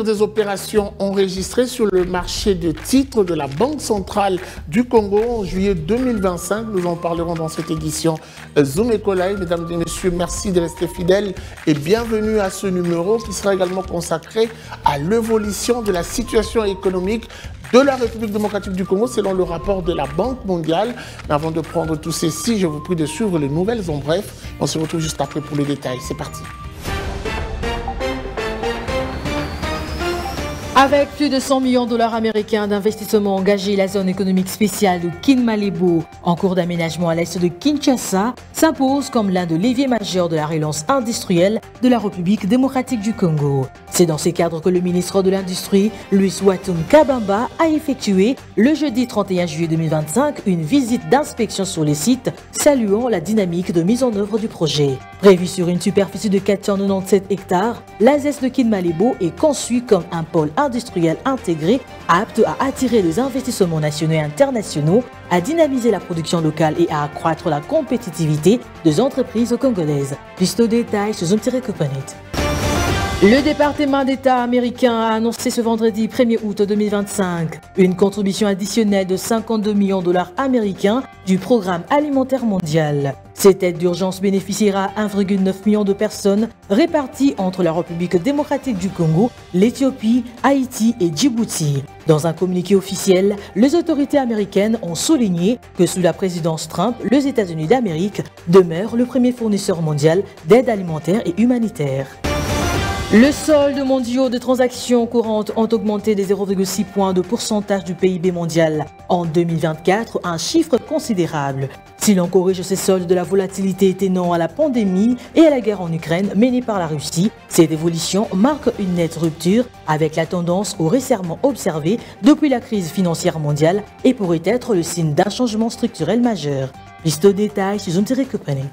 dire des opérations enregistrées sur le marché de titres de la Banque centrale du Congo en juillet 2025. Nous en parlerons dans cette édition Zoom Eco Live. Mesdames et messieurs, merci de rester fidèles et bienvenue à ce numéro qui sera également consacré à l'évolution de la situation économique de la République démocratique du Congo selon le rapport de la Banque mondiale. Mais avant de prendre tous ceci, je vous prie de suivre les nouvelles en bref. On se retrouve juste après pour les détails. C'est parti. Avec plus de 100 millions de dollars américains d'investissement engagés, la zone économique spéciale de Kinmalebo, en cours d'aménagement à l'est de Kinshasa, s'impose comme l'un des leviers majeurs de la relance industrielle de la République démocratique du Congo. C'est dans ces cadres que le ministre de l'Industrie, Louis Watum Kabamba, a effectué le jeudi 31 juillet 2025 une visite d'inspection sur les sites, saluant la dynamique de mise en œuvre du projet. Prévu sur une superficie de 497 hectares, l'ASES de Kinmalebo est conçu comme un pôle industriel intégré, apte à attirer les investissements nationaux et internationaux, à dynamiser la production locale et à accroître la compétitivité des entreprises congolaises. Plus de détails sur Zoom-Copanet. Le département d'État américain a annoncé ce vendredi 1er août 2025 une contribution additionnelle de 52 millions de dollars américains du Programme alimentaire mondial. Cette aide d'urgence bénéficiera à 1,9 million de personnes réparties entre la République démocratique du Congo, l'Éthiopie, Haïti et Djibouti. Dans un communiqué officiel, les autorités américaines ont souligné que sous la présidence Trump, les États-Unis d'Amérique demeurent le premier fournisseur mondial d'aide alimentaire et humanitaire. Le solde mondial de transactions courantes ont augmenté de 0,6 points de pourcentage du PIB mondial en 2024, un chiffre considérable. Si l'on corrige ces soldes de la volatilité atténuant à la pandémie et à la guerre en Ukraine menée par la Russie, cette évolution marque une nette rupture avec la tendance au resserrement observé depuis la crise financière mondiale et pourrait être le signe d'un changement structurel majeur. Plus de détails sur Zoom-Copanet.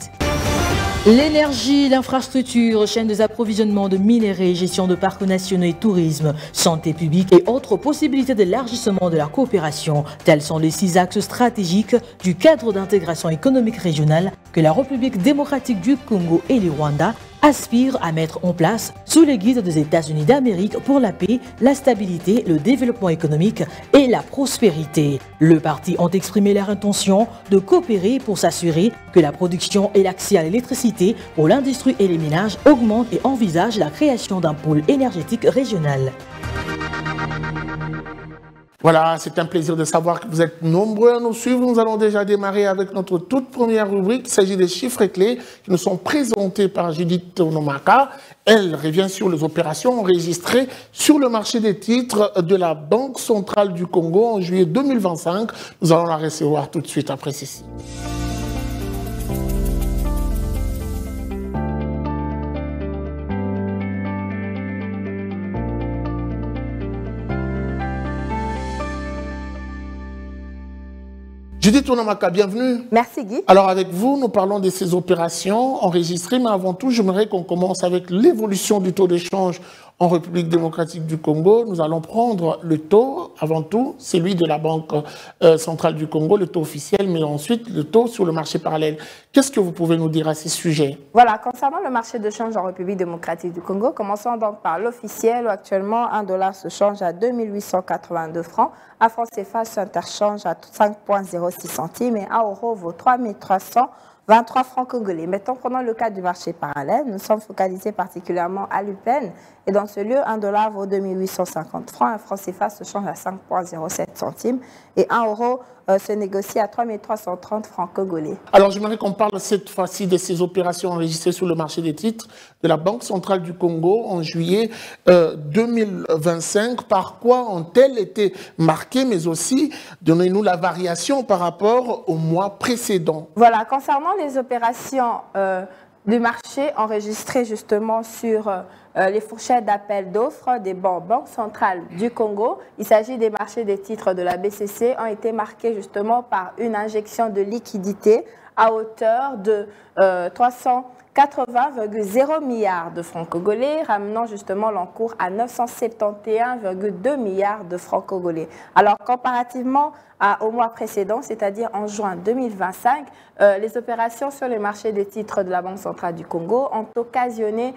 L'énergie, l'infrastructure, chaîne des approvisionnements de minerais, gestion de parcs nationaux et tourisme, santé publique et autres possibilités d'élargissement de la coopération, tels sont les 6 axes stratégiques du cadre d'intégration économique régionale que la République démocratique du Congo et le Rwanda aspirent à mettre en place sous l'égide des États-Unis d'Amérique pour la paix, la stabilité, le développement économique et la prospérité. Le parti ont exprimé leur intention de coopérer pour s'assurer que la production et l'accès à l'électricité pour l'industrie et les ménages augmentent et envisagent la création d'un pôle énergétique régional. Voilà, c'est un plaisir de savoir que vous êtes nombreux à nous suivre. Nous allons déjà démarrer avec notre toute première rubrique. Il s'agit des chiffres clés qui nous sont présentés par Judith Onomaka. Elle revient sur les opérations enregistrées sur le marché des titres de la Banque centrale du Congo en juillet 2025. Nous allons la recevoir tout de suite après ceci. Judith Onomaka, bienvenue. Merci Guy. Alors avec vous, nous parlons de ces opérations enregistrées, mais avant tout, j'aimerais qu'on commence avec l'évolution du taux d'échange en République démocratique du Congo. Nous allons prendre le taux, avant tout, celui de la Banque centrale du Congo, le taux officiel, mais ensuite le taux sur le marché parallèle. Qu'est-ce que vous pouvez nous dire à ces sujets? Voilà, concernant le marché de change en République démocratique du Congo, commençons donc par l'officiel où actuellement 1 dollar se change à 2882 francs. Un franc CFA s'interchange à 5,06 centimes et 1 euro vaut 3323 francs congolais. Maintenant, prenons le cas du marché parallèle. Nous sommes focalisés particulièrement à l'UPEN. Et dans ce lieu, 1 dollar vaut 2850 francs. Un franc CFA se change à 5,07 centimes et 1 euro se négocie à 3330 francs congolais. Alors, j'aimerais qu'on parle cette fois-ci de ces opérations enregistrées sur le marché des titres de la Banque centrale du Congo en juillet 2025. Par quoi ont-elles été marquées, mais aussi donnez-nous la variation par rapport au mois précédent. Voilà, concernant les opérations du marché enregistrées justement sur les fourchettes d'appel d'offres des banques centrales du Congo. Il s'agit des marchés des titres de la BCC ont été marqués justement par une injection de liquidité à hauteur de 300 80,0 milliards de francs congolais, ramenant justement l'encours à 971,2 milliards de francs congolais. Alors, comparativement au mois précédent, c'est-à-dire en juin 2025, les opérations sur le marché des titres de la Banque centrale du Congo ont occasionné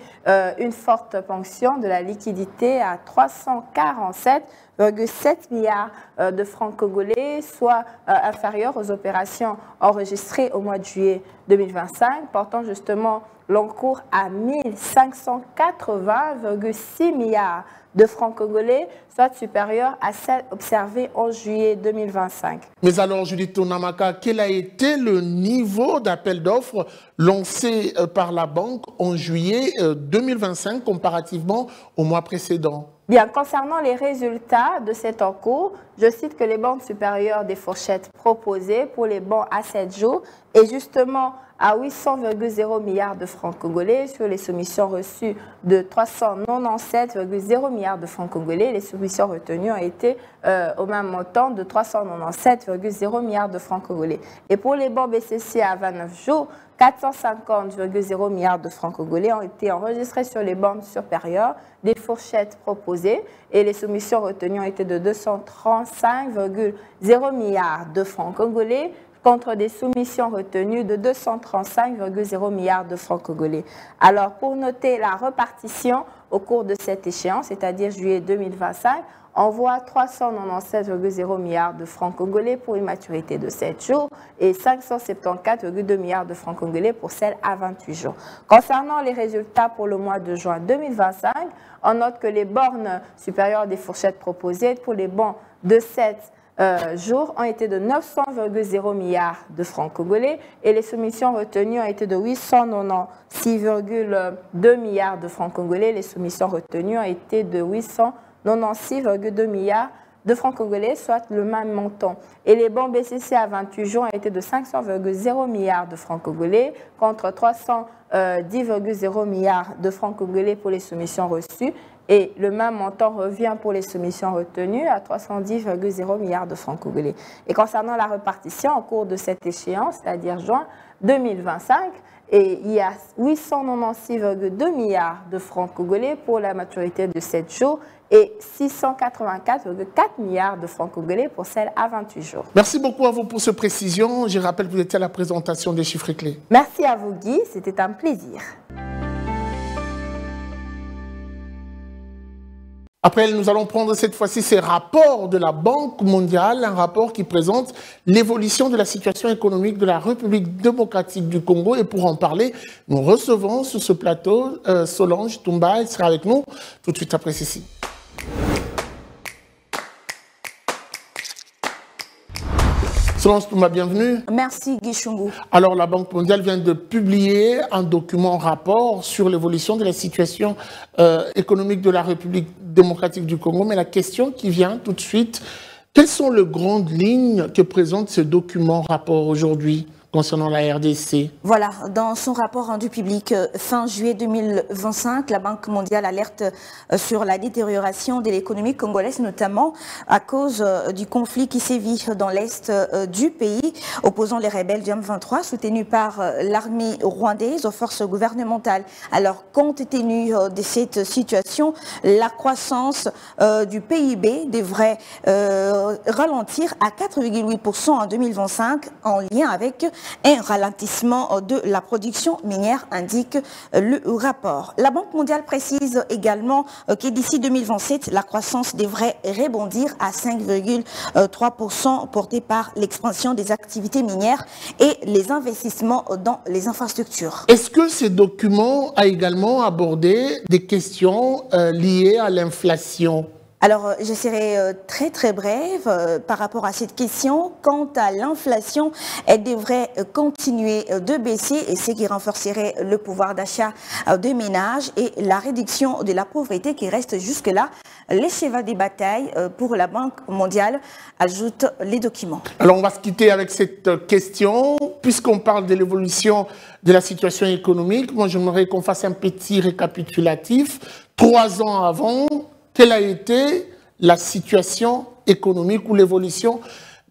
une forte ponction de la liquidité à 347,7 milliards de francs congolais, soit inférieur aux opérations enregistrées au mois de juillet 2025, portant justement l'encours à 1580,6 milliards de francs congolais, soit supérieur à celle observée en juillet 2025. Mais alors, Judith Tonamaka, quel a été le niveau d'appel d'offres lancé par la banque en juillet 2025 comparativement au mois précédent? Bien, concernant les résultats de cet encours, je cite que les bandes supérieures des fourchettes proposées pour les bons à 7 jours est justement à 800,0 milliards de francs congolais sur les soumissions reçues de 397,0 milliards de francs congolais. Les soumissions retenues ont été au même montant de 397,0 milliards de francs congolais. Et pour les bons BCC à 29 jours, 450,0 milliards de francs congolais ont été enregistrés sur les bandes supérieures des fourchettes proposées et les soumissions retenues ont été de 235,0 milliards de francs congolais contre des soumissions retenues de 235,0 milliards de francs congolais. Alors, pour noter la répartition au cours de cette échéance, c'est-à-dire juillet 2025, on voit 397,0 milliards de francs congolais pour une maturité de 7 jours et 574,2 milliards de francs congolais pour celle à 28 jours. Concernant les résultats pour le mois de juin 2025, on note que les bornes supérieures des fourchettes proposées pour les bons de 7 jours ont été de 900,0 milliards de francs congolais et les soumissions retenues ont été de 896,2 milliards de francs congolais. Les soumissions retenues ont été de 896,2 milliards de francs congolais, soit le même montant. Et les bons BCC à 28 jours ont été de 500,0 milliards de francs congolais contre 310,0 milliards de francs congolais pour les soumissions reçues. Et le même montant revient pour les soumissions retenues à 310,0 milliards de francs congolais. Et concernant la répartition au cours de cette échéance, c'est-à-dire juin 2025, et il y a 896,2 milliards de francs congolais pour la maturité de 7 jours et 684,4 milliards de francs congolais pour celle à 28 jours. Merci beaucoup à vous pour ces précisions. Je rappelle que vous étiez à la présentation des chiffres clés. Merci à vous, Guy. C'était un plaisir. Après, nous allons prendre cette fois-ci ces rapports de la Banque mondiale, un rapport qui présente l'évolution de la situation économique de la République démocratique du Congo. Et pour en parler, nous recevons sur ce plateau Solange Toumba. Elle sera avec nous tout de suite après ceci. Solange Toumba, bienvenue. Merci Guy Chungu. Alors la Banque mondiale vient de publier un document rapport sur l'évolution de la situation économique de la République démocratique du Congo. Mais la question qui vient tout de suite, quelles sont les grandes lignes que présente ce document rapport aujourd'hui concernant la RDC? Voilà, dans son rapport rendu public fin juillet 2025, la Banque mondiale alerte sur la détérioration de l'économie congolaise, notamment à cause du conflit qui sévit dans l'est du pays, opposant les rebelles du M23, soutenus par l'armée rwandaise aux forces gouvernementales. Alors, compte tenu de cette situation, la croissance du PIB devrait ralentir à 4,8% en 2025, en lien avec un ralentissement de la production minière, indique le rapport. La Banque mondiale précise également que d'ici 2027, la croissance devrait rebondir à 5,3%, portée par l'expansion des activités minières et les investissements dans les infrastructures. Est-ce que ce document a également abordé des questions liées à l'inflation ? Alors, je serai très brève par rapport à cette question. Quant à l'inflation, elle devrait continuer de baisser, et ce qui renforcerait le pouvoir d'achat des ménages et la réduction de la pauvreté qui reste jusque-là les cheval des batailles pour la Banque mondiale, ajoute les documents. Alors, on va se quitter avec cette question. Puisqu'on parle de l'évolution de la situation économique, moi, j'aimerais qu'on fasse un petit récapitulatif. 3 ans avant, quelle a été la situation économique ou l'évolution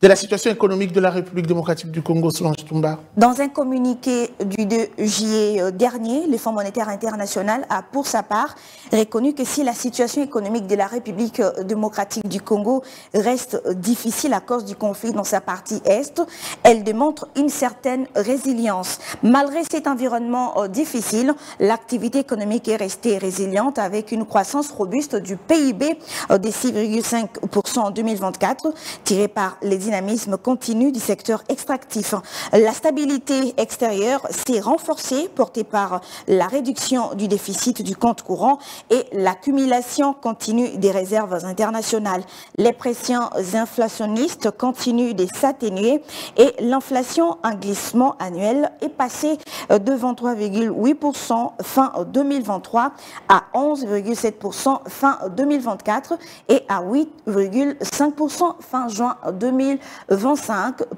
de la situation économique de la République démocratique du Congo, Solange Toumba. Dans un communiqué du 2 juillet dernier, le Fonds monétaire international a pour sa part reconnu que si la situation économique de la République démocratique du Congo reste difficile à cause du conflit dans sa partie est, elle démontre une certaine résilience. Malgré cet environnement difficile, l'activité économique est restée résiliente avec une croissance robuste du PIB de 6,5% en 2024, tirée par les dynamisme continu du secteur extractif. La stabilité extérieure s'est renforcée, portée par la réduction du déficit du compte courant et l'accumulation continue des réserves internationales. Les pressions inflationnistes continuent de s'atténuer et l'inflation en glissement annuel est passée de 23,8% fin 2023 à 11,7% fin 2024 et à 8,5% fin juin 2025,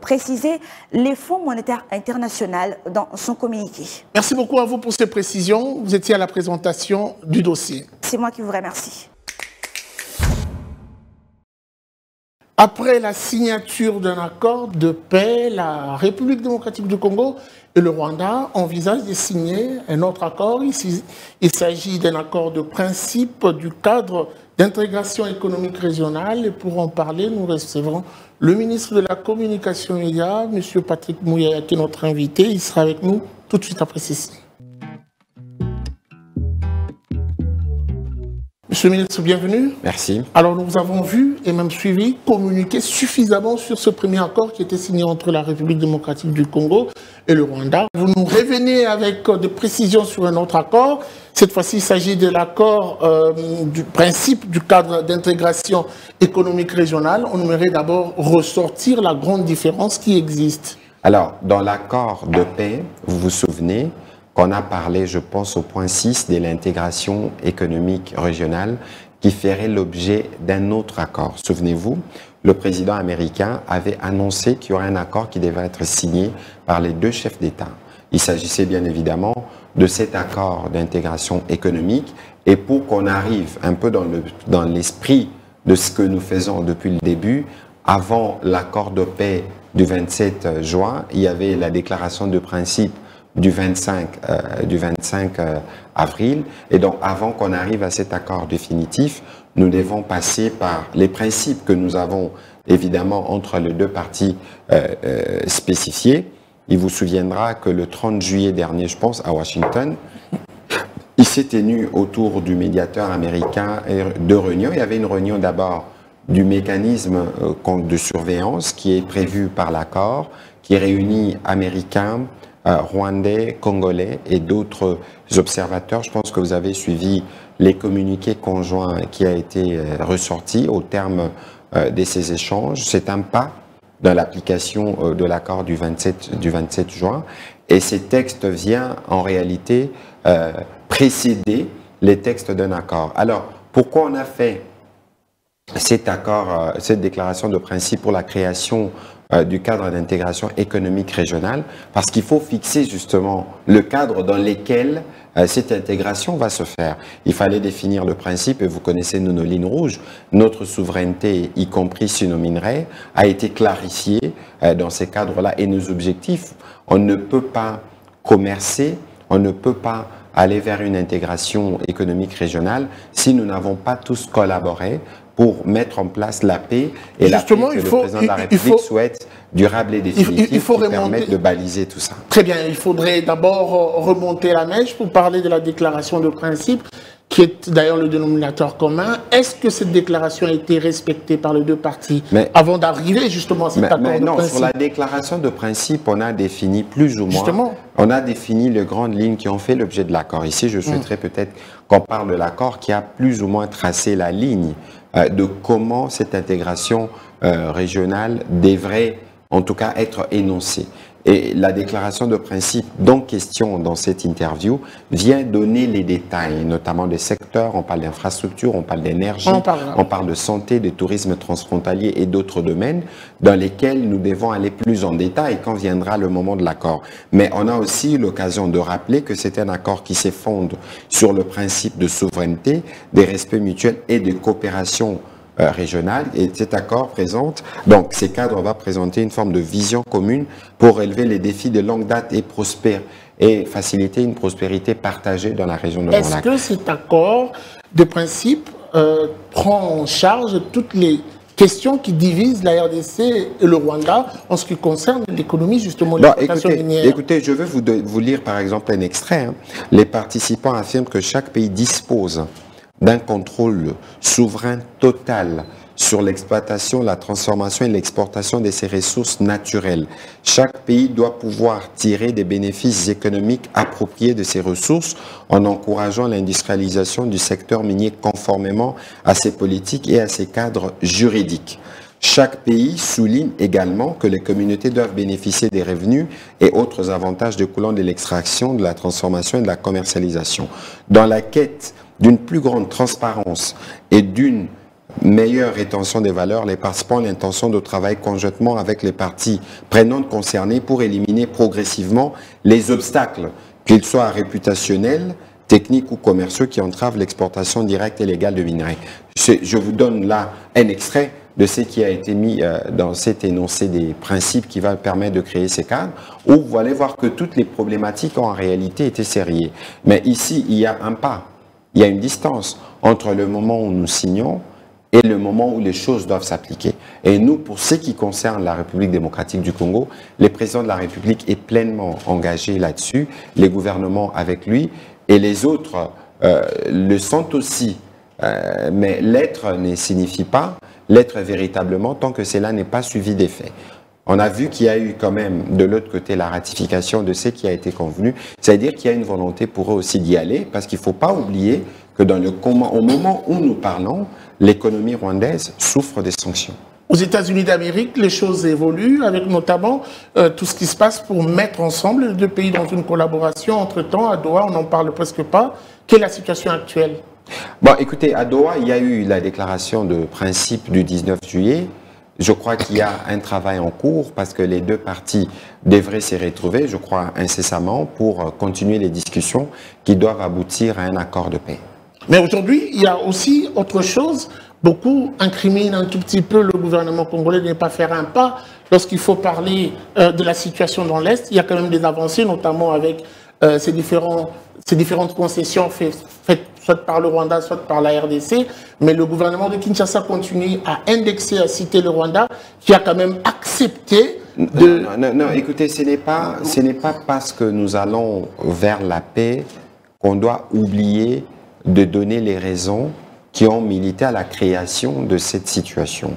précisé les Fonds monétaires international dans son communiqué. Merci beaucoup à vous pour ces précisions. Vous étiez à la présentation du dossier. C'est moi qui vous remercie. Après la signature d'un accord de paix, la République démocratique du Congo et le Rwanda envisagent de signer un autre accord. Il s'agit d'un accord de principe du cadre d'intégration économique régionale. Et pour en parler, nous recevons le ministre de la Communication et médias, M. Patrick Mouyaya, qui est notre invité. Il sera avec nous tout de suite après ceci. Monsieur le ministre, bienvenue. Merci. Alors, nous avons vu et même suivi, communiquer suffisamment sur ce premier accord qui était signé entre la République démocratique du Congo et le Rwanda. Vous nous revenez avec des précisions sur un autre accord. Cette fois-ci, il s'agit de l'accord du principe du cadre d'intégration économique régionale. On aimerait d'abord ressortir la grande différence qui existe. Alors, dans l'accord de paix, vous vous souvenez qu'on a parlé, je pense, au point 6 de l'intégration économique régionale qui ferait l'objet d'un autre accord. Souvenez-vous, le président américain avait annoncé qu'il y aurait un accord qui devait être signé par les deux chefs d'État. Il s'agissait bien évidemment de cet accord d'intégration économique et pour qu'on arrive un peu dans l'esprit de ce que nous faisons depuis le début, avant l'accord de paix du 27 juin, il y avait la déclaration de principe du 25 avril. Et donc, avant qu'on arrive à cet accord définitif, nous devons passer par les principes que nous avons évidemment entre les deux parties spécifiés. Il vous souviendra que le 30 juillet dernier, je pense, à Washington, il s'est tenu autour du médiateur américain deux réunions. Il y avait une réunion d'abord du mécanisme de surveillance qui est prévu par l'accord, qui réunit Américains, Rwandais, Congolais et d'autres observateurs. Je pense que vous avez suivi les communiqués conjoints qui a été ressorti au terme de ces échanges. C'est un pas dans l'application de l'accord du 27 juin. Et ces textes viennent en réalité précéder les textes d'un accord. Alors, pourquoi on a fait cet accord, cette déclaration de principe pour la création du cadre d'intégration économique régionale? Parce qu'il faut fixer justement le cadre dans lequel cette intégration va se faire. Il fallait définir le principe, et vous connaissez nos lignes rouges. Notre souveraineté, y compris sur nos minerais, a été clarifiée dans ces cadres-là. Et nos objectifs, on ne peut pas commercer, on ne peut pas aller vers une intégration économique régionale si nous n'avons pas tous collaboré pour mettre en place la paix et la paix que le président de la République souhaite durable et définitive qui permettent de baliser tout ça. Très bien, il faudrait d'abord remonter la mèche pour parler de la déclaration de principe qui est d'ailleurs le dénominateur commun. Est-ce que cette déclaration a été respectée par les deux parties avant d'arriver justement à cet accord de principe? Non, sur la déclaration de principe, on a défini plus ou moins, on a défini les grandes lignes qui ont fait l'objet de l'accord. Ici, je souhaiterais peut-être qu'on parle de l'accord qui a plus ou moins tracé la ligne de comment cette intégration régionale devrait en tout cas être énoncée. Et la déclaration de principe dont question dans cette interview vient donner les détails, notamment des secteurs, on parle d'infrastructure, on parle d'énergie, on parle de santé, de tourisme transfrontalier et d'autres domaines dans lesquels nous devons aller plus en détail quand viendra le moment de l'accord. Mais on a aussi l'occasion de rappeler que c'est un accord qui s'effonde sur le principe de souveraineté, des respects mutuels et de coopération régional. Et cet accord présente, donc ces cadres vont présenter une forme de vision commune pour relever les défis de longue date et faciliter une prospérité partagée dans la région de Grand Lac. Est-ce que cet accord de principe prend en charge toutes les questions qui divisent la RDC et le Rwanda en ce qui concerne l'économie, justement, l'exploitation minière? Écoutez, je veux vous lire par exemple un extrait. Les participants affirment que chaque pays dispose d'un contrôle souverain total sur l'exploitation, la transformation et l'exportation de ses ressources naturelles. Chaque pays doit pouvoir tirer des bénéfices économiques appropriés de ses ressources en encourageant l'industrialisation du secteur minier conformément à ses politiques et à ses cadres juridiques. Chaque pays souligne également que les communautés doivent bénéficier des revenus et autres avantages découlant de l'extraction, de la transformation et de la commercialisation. Dans la quête d'une plus grande transparence et d'une meilleure rétention des valeurs, les participants ont l'intention de travailler conjointement avec les parties prenantes concernées pour éliminer progressivement les obstacles, qu'ils soient réputationnels, techniques ou commerciaux, qui entravent l'exportation directe et légale de minerais. Je vous donne là un extrait de ce qui a été mis dans cet énoncé des principes qui va permettre de créer ces cadres, où vous allez voir que toutes les problématiques ont en réalité été sériées. Mais ici, il y a un pas. Il y a une distance entre le moment où nous signons et le moment où les choses doivent s'appliquer. Et nous, pour ce qui concerne la République démocratique du Congo, le président de la République est pleinement engagé là-dessus, les gouvernements avec lui, et les autres le sont aussi. Mais l'être ne signifie pas l'être véritablement tant que cela n'est pas suivi des faits. On a vu qu'il y a eu quand même de l'autre côté la ratification de ce qui a été convenu, c'est-à-dire qu'il y a une volonté pour eux aussi d'y aller, parce qu'il ne faut pas oublier que au moment où nous parlons, l'économie rwandaise souffre des sanctions. Aux États-Unis d'Amérique, les choses évoluent, avec notamment tout ce qui se passe pour mettre ensemble les deux pays dans une collaboration. Entre-temps, à Doha, on n'en parle presque pas. Quelle est la situation actuelle? Bon, écoutez, à Doha, il y a eu la déclaration de principe du 19 juillet. Je crois qu'il y a un travail en cours parce que les deux parties devraient s'y retrouver, je crois, incessamment pour continuer les discussions qui doivent aboutir à un accord de paix. Mais aujourd'hui, il y a aussi autre chose. Beaucoup incriminent un tout petit peu le gouvernement congolais de ne pas faire un pas lorsqu'il faut parler de la situation dans l'Est. Il y a quand même des avancées, notamment avec ces différentes concessions faites soit par le Rwanda, soit par la RDC. Mais le gouvernement de Kinshasa continue à indexer, à citer le Rwanda, qui a quand même accepté de... Non, écoutez, ce n'est pas parce que nous allons vers la paix qu'on doit oublier de donner les raisons qui ont milité à la création de cette situation.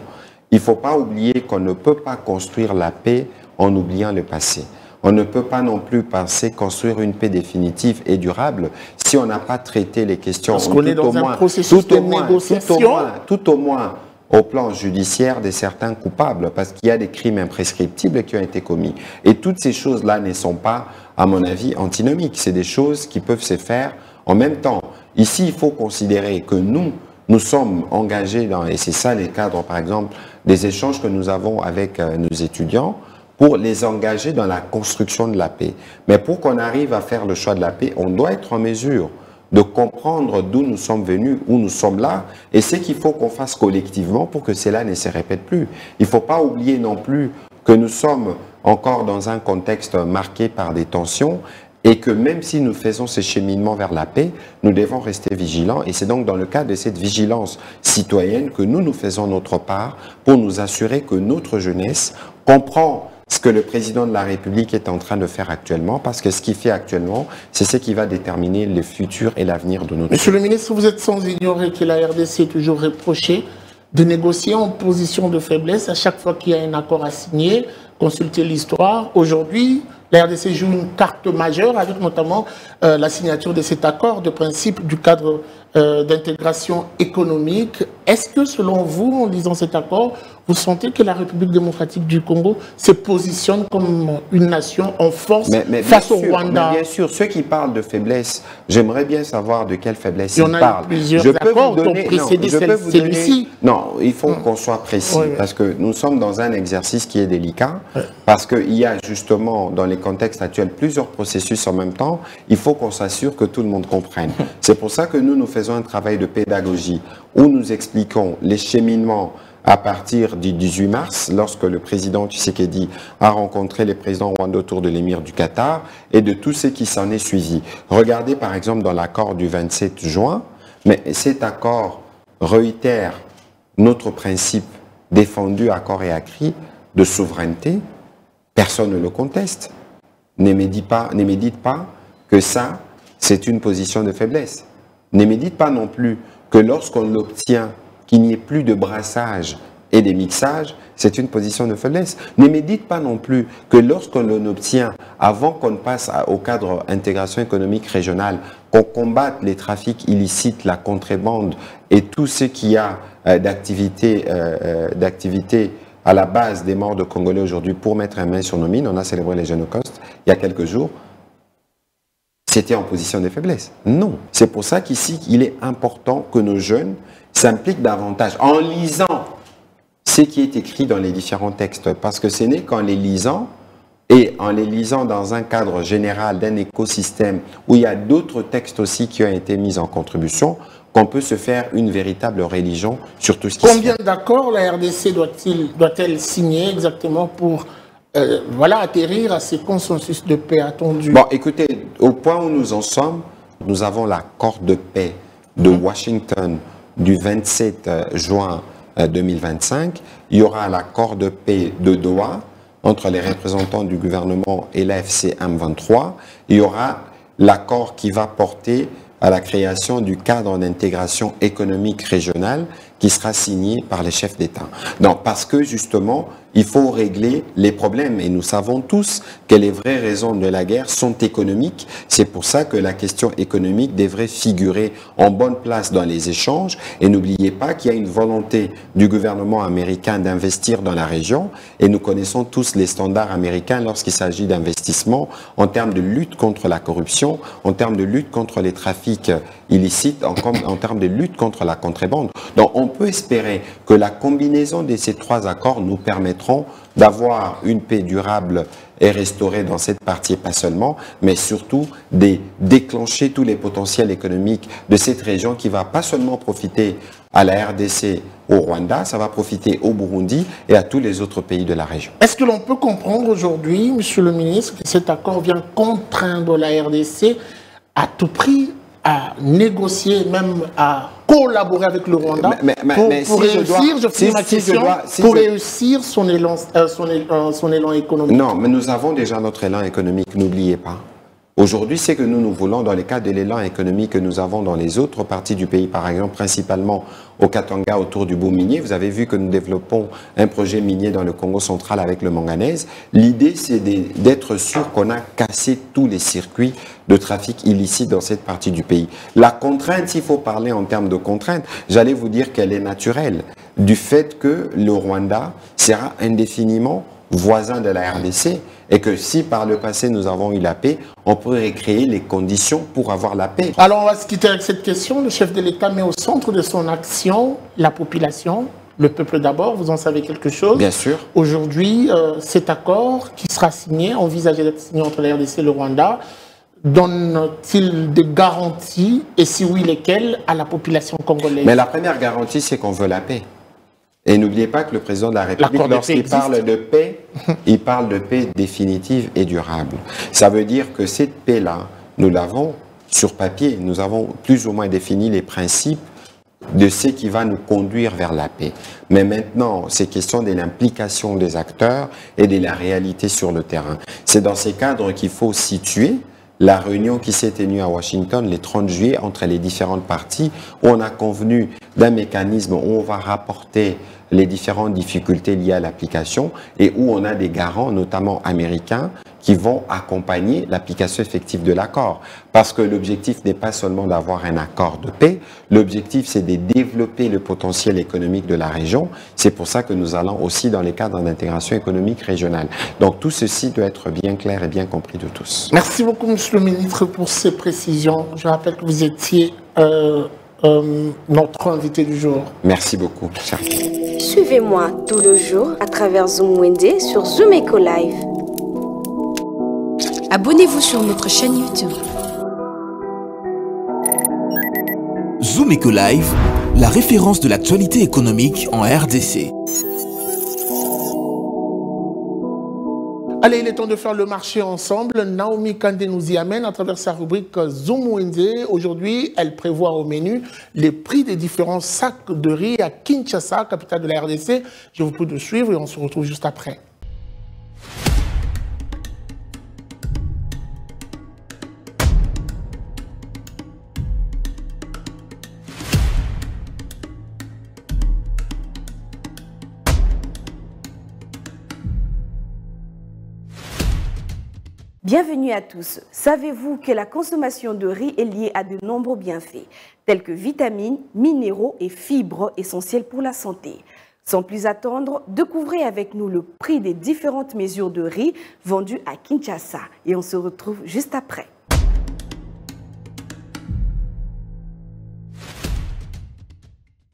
Il ne faut pas oublier qu'on ne peut pas construire la paix en oubliant le passé. On ne peut pas non plus penser construire une paix définitive et durable si on n'a pas traité les questions. Parce qu'on est dans un processus de négociation. Tout au moins au plan judiciaire de certains coupables, parce qu'il y a des crimes imprescriptibles qui ont été commis. Et toutes ces choses-là ne sont pas, à mon avis, antinomiques. C'est des choses qui peuvent se faire en même temps. Ici, il faut considérer que nous sommes engagés dans, et c'est ça les cadres, par exemple, des échanges que nous avons avec nos étudiants, pour les engager dans la construction de la paix. Mais pour qu'on arrive à faire le choix de la paix, on doit être en mesure de comprendre d'où nous sommes venus, où nous sommes là, et ce qu'il faut qu'on fasse collectivement pour que cela ne se répète plus. Il ne faut pas oublier non plus que nous sommes encore dans un contexte marqué par des tensions, et que même si nous faisons ce cheminement vers la paix, nous devons rester vigilants. Et c'est donc dans le cadre de cette vigilance citoyenne que nous faisons notre part pour nous assurer que notre jeunesse comprend ce que le président de la République est en train de faire actuellement, parce que ce qu'il fait actuellement, c'est ce qui va déterminer le futur et l'avenir de notre pays. Monsieur le ministre, vous êtes sans ignorer que la RDC est toujours reprochée de négocier en position de faiblesse à chaque fois qu'il y a un accord à signer. Consultez l'histoire. Aujourd'hui, la RDC joue une carte majeure avec notamment la signature de cet accord de principe du cadre d'intégration économique. Est-ce que, selon vous, en lisant cet accord, vous sentez que la République démocratique du Congo se positionne comme une nation en force face au Rwanda? Mais bien sûr, ceux qui parlent de faiblesse, j'aimerais bien savoir de quelle faiblesse ils parlent. Il y en a plusieurs accords qui ont précédé celui-ci. Non, il faut qu'on soit précis, parce que nous sommes dans un exercice qui est délicat, parce qu'il y a justement dans les le contexte actuel, plusieurs processus en même temps, il faut qu'on s'assure que tout le monde comprenne. C'est pour ça que nous faisons un travail de pédagogie où nous expliquons les cheminements à partir du 18 mars, lorsque le président Tshisekedi a rencontré les présidents rwandais autour de l'émir du Qatar et de tout ce qui s'en est suivi. Regardez par exemple dans l'accord du 27 juin, mais cet accord réitère notre principe défendu à corps et à cri de souveraineté. Personne ne le conteste. Ne médite pas que ça, c'est une position de faiblesse. Ne médite pas non plus que lorsqu'on l'obtient, qu'il n'y ait plus de brassage et de mixage, c'est une position de faiblesse. Ne médite pas non plus que lorsqu'on l'obtient, avant qu'on passe au cadre intégration économique régionale, qu'on combatte les trafics illicites, la contrebande et tout ce qu'il y a d'activité à la base des morts de Congolais aujourd'hui pour mettre un main sur nos mines. On a célébré les Génocaustes il y a quelques jours. C'était en position de faiblesse. Non. C'est pour ça qu'ici, il est important que nos jeunes s'impliquent davantage en lisant ce qui est écrit dans les différents textes. Parce que ce n'est qu'en les lisant, et en les lisant dans un cadre général d'un écosystème où il y a d'autres textes aussi qui ont été mis en contribution, qu'on peut se faire une véritable religion sur tout ce qui se fait. Combien d'accords la RDC doit-elle signer exactement pour atterrir à ces consensus de paix attendus? Bon, écoutez, au point où nous en sommes, nous avons l'accord de paix de Washington du 27 juin 2025. Il y aura l'accord de paix de Doha entre les représentants du gouvernement et l'AFC M23. Il y aura l'accord qui va porter à la création du cadre d'intégration économique régionale qui sera signé par les chefs d'État. Non, parce que justement, il faut régler les problèmes et nous savons tous que les vraies raisons de la guerre sont économiques. C'est pour ça que la question économique devrait figurer en bonne place dans les échanges et n'oubliez pas qu'il y a une volonté du gouvernement américain d'investir dans la région et nous connaissons tous les standards américains lorsqu'il s'agit d'investissement en termes de lutte contre la corruption, en termes de lutte contre les trafics illicites, en termes de lutte contre la contrebande. Donc on peut espérer que la combinaison de ces trois accords nous permettront d'avoir une paix durable et restaurée dans cette partie, et pas seulement, mais surtout de déclencher tous les potentiels économiques de cette région qui va pas seulement profiter à la RDC, au Rwanda, ça va profiter au Burundi et à tous les autres pays de la région. Est-ce que l'on peut comprendre aujourd'hui, Monsieur le ministre, que cet accord vient contraindre la RDC à tout prix à négocier, même à collaborer avec le Rwanda pour réussir son élan économique? Non, mais nous avons déjà notre élan économique, n'oubliez pas. Aujourd'hui, c'est que nous voulons, dans le cadre de l'élan économique que nous avons dans les autres parties du pays, par exemple, principalement au Katanga, autour du bout minier. Vous avez vu que nous développons un projet minier dans le Congo central avec le manganèse. L'idée, c'est d'être sûr qu'on a cassé tous les circuits de trafic illicite dans cette partie du pays. La contrainte, s'il faut parler en termes de contrainte, j'allais vous dire qu'elle est naturelle, du fait que le Rwanda sera indéfiniment voisin de la RDC et que si par le passé nous avons eu la paix, on pourrait créer les conditions pour avoir la paix. Alors on va se quitter avec cette question. Le chef de l'État met au centre de son action la population, le peuple d'abord. Vous en savez quelque chose? Bien sûr. Aujourd'hui, cet accord qui sera signé, envisagé d'être signé entre la RDC et le Rwanda, donne-t-il des garanties et si oui, lesquelles à la population congolaise? Mais la première garantie, c'est qu'on veut la paix. Et n'oubliez pas que le président de la République, lorsqu'il parle de paix, il parle de paix définitive et durable. Ça veut dire que cette paix-là, nous l'avons sur papier, nous avons plus ou moins défini les principes de ce qui va nous conduire vers la paix. Mais maintenant, c'est question de l'implication des acteurs et de la réalité sur le terrain. C'est dans ces cadres qu'il faut situer la réunion qui s'est tenue à Washington le 30 juillet entre les différentes parties, où on a convenu d'un mécanisme où on va rapporter les différentes difficultés liées à l'application et où on a des garants, notamment américains, qui vont accompagner l'application effective de l'accord. Parce que l'objectif n'est pas seulement d'avoir un accord de paix, l'objectif c'est de développer le potentiel économique de la région. C'est pour ça que nous allons aussi dans les cadres d'intégration économique régionale. Donc tout ceci doit être bien clair et bien compris de tous. Merci beaucoup, Monsieur le ministre, pour ces précisions. Je rappelle que vous étiez notre invité du jour. Merci beaucoup. Suivez-moi tout le jour à travers Zoom Wende sur Zoom Eco Live. Abonnez-vous sur notre chaîne YouTube. Zoom Eco Live, la référence de l'actualité économique en RDC. Allez, il est temps de faire le marché ensemble. Naomi Kandé nous y amène à travers sa rubrique Zoom Wednesday. Aujourd'hui, elle prévoit au menu les prix des différents sacs de riz à Kinshasa, capitale de la RDC. Je vous prie de suivre et on se retrouve juste après. Bienvenue à tous. Savez-vous que la consommation de riz est liée à de nombreux bienfaits, tels que vitamines, minéraux et fibres essentielles pour la santé? Sans plus attendre, découvrez avec nous le prix des différentes mesures de riz vendues à Kinshasa. Et on se retrouve juste après.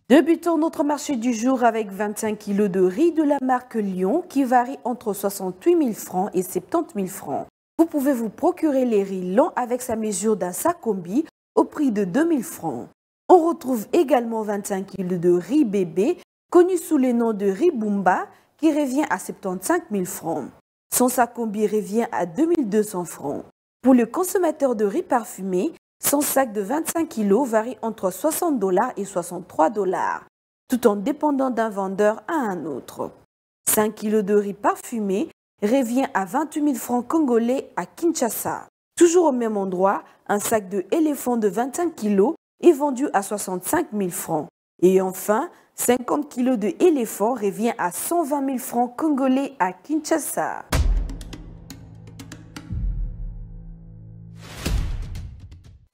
Débutons notre marché du jour avec 25 kg de riz de la marque Lyon qui varie entre 68 000 francs et 70 000 francs. Vous pouvez vous procurer les riz lents avec sa mesure d'un sac combi au prix de 2 000 francs. On retrouve également 25 kg de riz bébé, connu sous le nom de riz Bumba, qui revient à 75 000 francs. Son sac combi revient à 2 200 francs. Pour le consommateur de riz parfumé, son sac de 25 kg varie entre 60 $ et 63 $, tout en dépendant d'un vendeur à un autre. 5 kg de riz parfumé revient à 28 000 francs congolais à Kinshasa. Toujours au même endroit, un sac de éléphant de 25 kg est vendu à 65 000 francs. Et enfin, 50 kg de éléphant revient à 120 000 francs congolais à Kinshasa.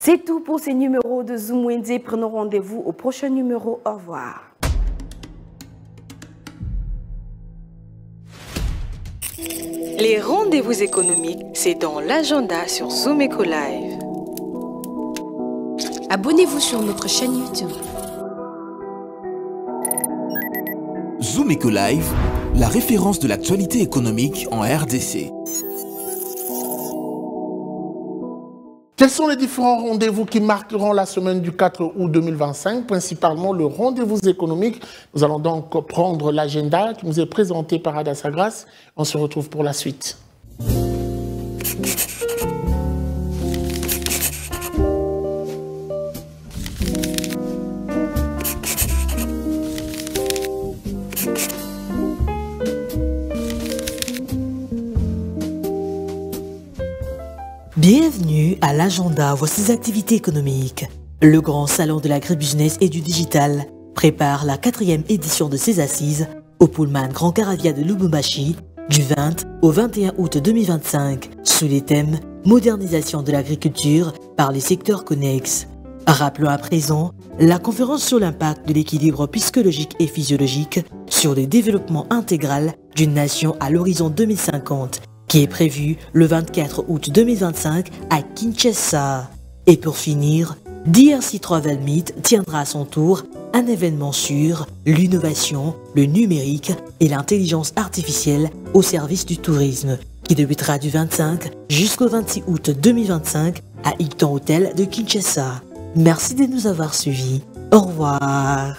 C'est tout pour ces numéros de Zoom Wednesday. Prenons rendez-vous au prochain numéro. Au revoir. Les rendez-vous économiques, c'est dans l'agenda sur Zoom Eco Live. Abonnez-vous sur notre chaîne YouTube. Zoom Eco Live, la référence de l'actualité économique en RDC. Quels sont les différents rendez-vous qui marqueront la semaine du 4 août 2025, principalement le rendez-vous économique? Nous allons donc prendre l'agenda qui nous est présenté par Ada Sagras. On se retrouve pour la suite. Bienvenue à l'agenda, voici les activités économiques. Le grand salon de l'agribusiness et du digital prépare la 4e édition de ses assises au Pullman Grand Caravia de Lubumbashi du 20 au 21 août 2025 sous les thèmes modernisation de l'agriculture par les secteurs connexes. Rappelons à présent la conférence sur l'impact de l'équilibre psychologique et physiologique sur le développement intégral d'une nation à l'horizon 2050 qui est prévu le 24 août 2025 à Kinshasa. Et pour finir, DRC Travel Meet tiendra à son tour un événement sur l'innovation, le numérique et l'intelligence artificielle au service du tourisme, qui débutera du 25 jusqu'au 26 août 2025 à Hilton Hotel de Kinshasa. Merci de nous avoir suivis. Au revoir.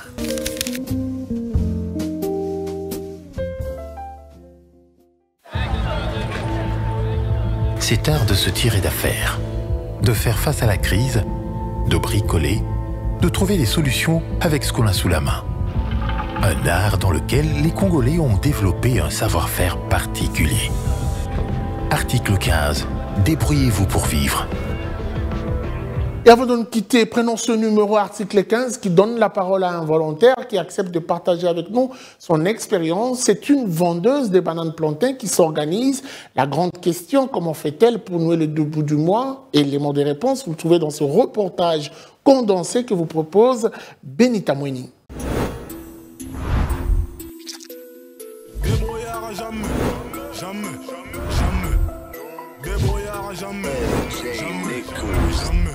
C'est art de se tirer d'affaire, de faire face à la crise, de bricoler, de trouver des solutions avec ce qu'on a sous la main. Un art dans lequel les Congolais ont développé un savoir-faire particulier. Article 15. Débrouillez-vous pour vivre. Et avant de nous quitter, prenons ce numéro article 15 qui donne la parole à un volontaire qui accepte de partager avec nous son expérience. C'est une vendeuse de bananes plantains qui s'organise. La grande question, comment fait-elle pour nouer les 2 bouts du mois? Et les mots de réponse, vous le trouvez dans ce reportage condensé que vous propose Benita Mweni. Débrouillard jamais, jamais, jamais. Débrouillard jamais, jamais, jamais.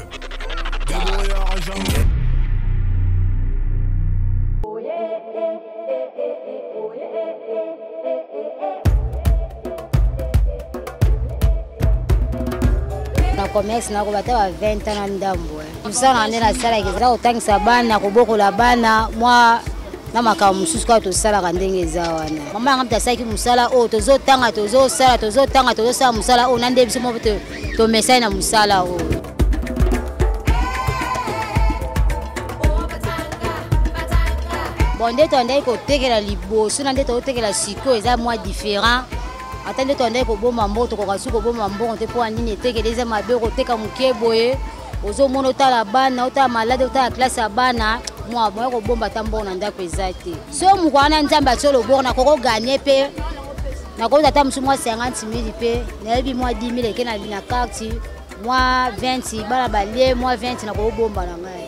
Débrouillard jamais. commerce na ko bata 20 ans ndambo. Musala nde na sala ezala otangisa bana kobokola bana moi na makambo mususu kwa tosala ndenge eza wana. Mama ngam tasaki musala o tozotanga tozosala musala o nande biso mo to message na musala o. Bonde to ndai ko tekela liboso na nde to tekela siko eza moi différent. Atende to ndai ko bomba mboto ko kasu ko bomba mbongo te po anini tekeleza mabe ko teka mukeboye. Ozo mono tala bana ota malade ota classe ya bana moi ko bomba tambo na ndako ezate. So mukwana nzamba tsolo borna ko gagner pe. Na ko tata musu moi 50,000 pe. Na yebi moi 10,000 ke na carte. Moi 20 bala balie moi 20 na ko bomba na ngai.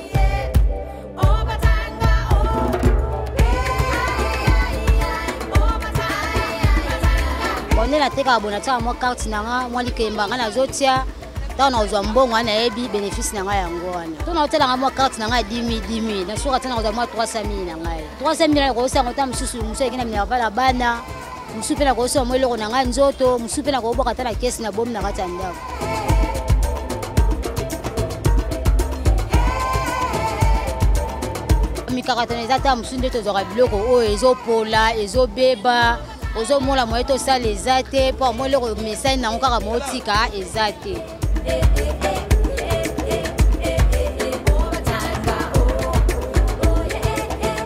On est la teka abona ta moi carte nanga moi likemba ngana zotia ta na ozwa mbongo na yebi bénéfice nanga yango wana to na hotela nga moi carte nanga 10,000 na soka tana ozwa moi 300,000 nanga 300,000 ko sa ngota mususu musu ekina mina bala bana musu pena ko so moi loko nanga nzoto musu pena ko boka tana caisse na bom na kata ndako mikakatana ta musu ndeto zo biloko o ezopola ezobeba ozo mola moyeto sa les ate pour moi le message na ngaka motika ezate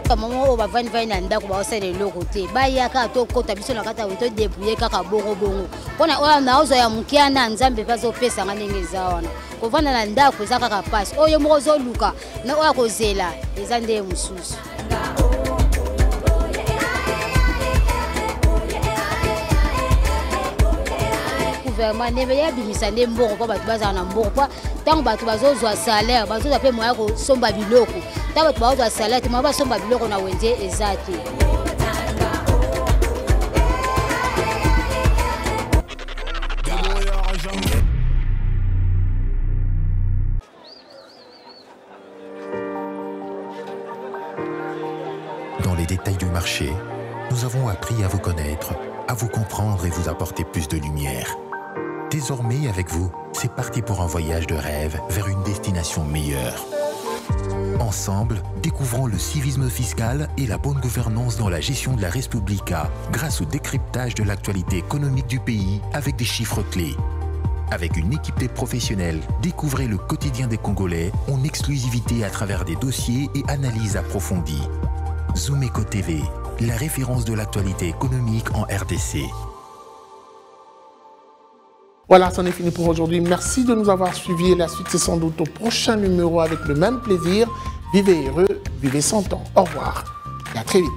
maman o ba vani na ndako ba osala eloko te bayaka to kota biso na kata to débrouiller kaka bongo pona oya na ozo ya mukiana nzambe bazo pesa ngane ngeza wana ko vana na ndako eza kaka passe oyo moko zo luka na oya kozela eza nde mususu gouvernement nebe ya bimisa nde mbongo po bato bazala na mbongo po ntango bato bazozwa salaire bazozwa mpe moya kosomba biloko ntango bato bazozwa salaire te moya basomba biloko na wenze eza te. Dans les détails du marché, nous avons appris à vous connaître, à vous comprendre et vous apporter plus de lumière. Désormais, avec vous, c'est parti pour un voyage de rêve vers une destination meilleure. Ensemble, découvrons le civisme fiscal et la bonne gouvernance dans la gestion de la Res Publica grâce au décryptage de l'actualité économique du pays avec des chiffres clés. Avec une équipe de professionnels, découvrez le quotidien des Congolais en exclusivité à travers des dossiers et analyses approfondies. Zoomeco TV, la référence de l'actualité économique en RDC. Voilà, c'en est fini pour aujourd'hui. Merci de nous avoir suivis. La suite, c'est sans doute au prochain numéro avec le même plaisir. Vivez heureux, vivez 100 ans. Au revoir et à très vite.